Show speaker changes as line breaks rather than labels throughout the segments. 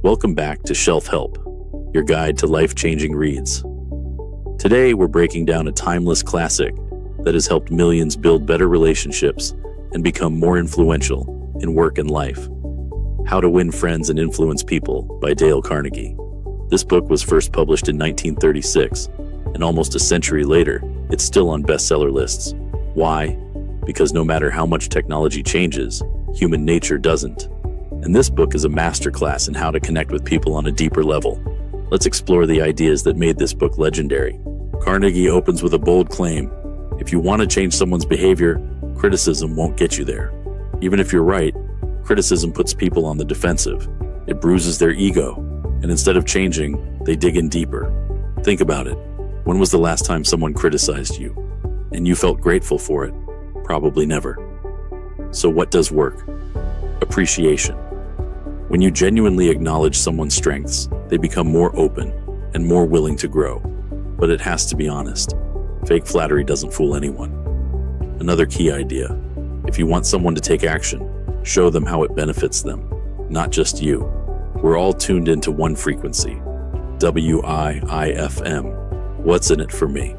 Welcome back to Shelf Help, your guide to life-changing reads. Today, we're breaking down a timeless classic that has helped millions build better relationships and become more influential in work and life. How to Win Friends and Influence People by Dale Carnegie. This book was first published in 1936, and almost a century later, it's still on bestseller lists. Why? Because no matter how much technology changes, human nature doesn't. And this book is a masterclass in how to connect with people on a deeper level. Let's explore the ideas that made this book legendary. Carnegie opens with a bold claim. If you want to change someone's behavior, criticism won't get you there. Even if you're right, criticism puts people on the defensive. It bruises their ego, and instead of changing, they dig in deeper. Think about it. When was the last time someone criticized you, and you felt grateful for it? Probably never. So what does work? Appreciation. When you genuinely acknowledge someone's strengths, they become more open and more willing to grow. But it has to be honest. Fake flattery doesn't fool anyone. Another key idea. If you want someone to take action, show them how it benefits them, not just you. We're all tuned into one frequency, WIIFM. What's in it for me?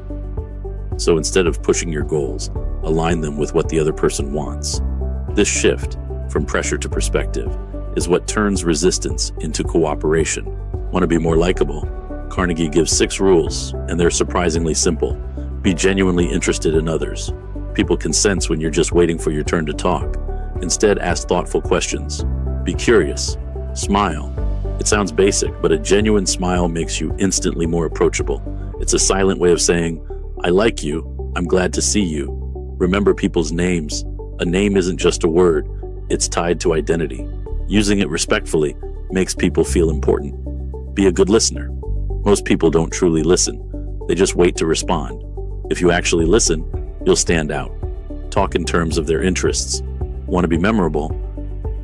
So instead of pushing your goals, align them with what the other person wants. This shift, from pressure to perspective, is what turns resistance into cooperation. Want to be more likable? Carnegie gives 6 rules, and they're surprisingly simple. Be genuinely interested in others. People can sense when you're just waiting for your turn to talk. Instead, ask thoughtful questions. Be curious. Smile. It sounds basic, but a genuine smile makes you instantly more approachable. It's a silent way of saying, I like you, I'm glad to see you. Remember people's names. A name isn't just a word, it's tied to identity. Using it respectfully makes people feel important. Be a good listener. Most people don't truly listen. They just wait to respond. If you actually listen, you'll stand out. Talk in terms of their interests. Want to be memorable?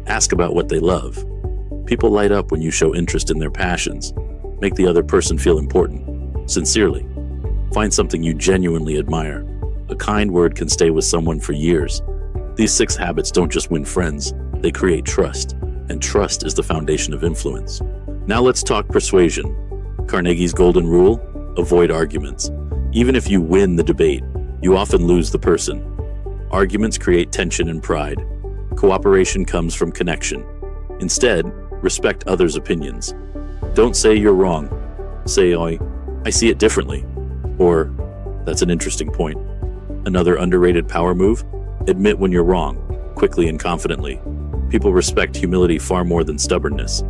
Ask about what they love. People light up when you show interest in their passions. Make the other person feel important. Sincerely. Find something you genuinely admire. A kind word can stay with someone for years. These 6 habits don't just win friends, they create trust. And trust is the foundation of influence. Now let's talk persuasion. Carnegie's golden rule: avoid arguments. Even if you win the debate, you often lose the person. Arguments create tension and pride. Cooperation comes from connection. Instead, respect others' opinions. Don't say you're wrong. Say, I see it differently. Or, that's an interesting point. Another underrated power move? Admit when you're wrong, quickly and confidently. People respect humility far more than stubbornness.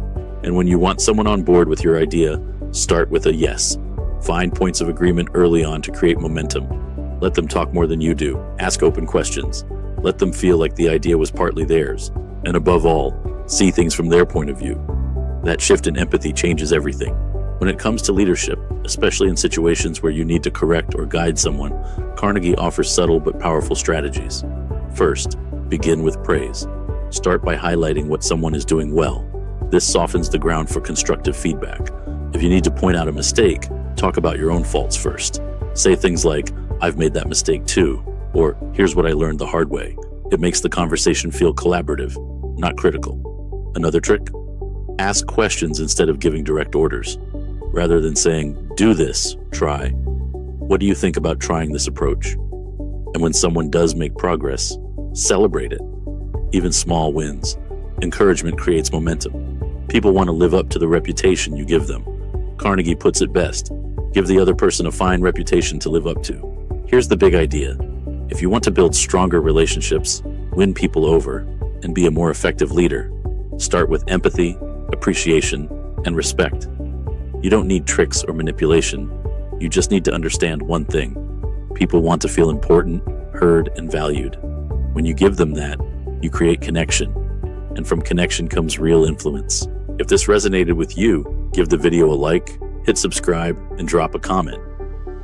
And when you want someone on board with your idea, start with a yes. Find points of agreement early on to create momentum. Let them talk more than you do. Ask open questions. Let them feel like the idea was partly theirs. And above all, see things from their point of view. That shift in empathy changes everything. When it comes to leadership, especially in situations where you need to correct or guide someone, Carnegie offers subtle but powerful strategies. First, begin with praise. Start by highlighting what someone is doing well. This softens the ground for constructive feedback. If you need to point out a mistake, talk about your own faults first. Say things like, I've made that mistake too, or here's what I learned the hard way. It makes the conversation feel collaborative, not critical. Another trick? Ask questions instead of giving direct orders. Rather than saying, do this, try. What do you think about trying this approach? And when someone does make progress, celebrate it. Even small wins. Encouragement creates momentum. People want to live up to the reputation you give them. Carnegie puts it best. Give the other person a fine reputation to live up to. Here's the big idea. If you want to build stronger relationships, win people over, and be a more effective leader, start with empathy, appreciation, and respect. You don't need tricks or manipulation. You just need to understand one thing. People want to feel important, heard, and valued. When you give them that, you create connection. And from connection comes real influence. If this resonated with you, give the video a like, hit subscribe, and drop a comment.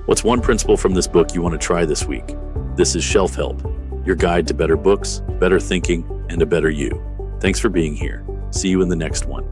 What's one principle from this book you want to try this week? This is Shelf Help, your guide to better books, better thinking, and a better you. Thanks for being here. See you in the next one.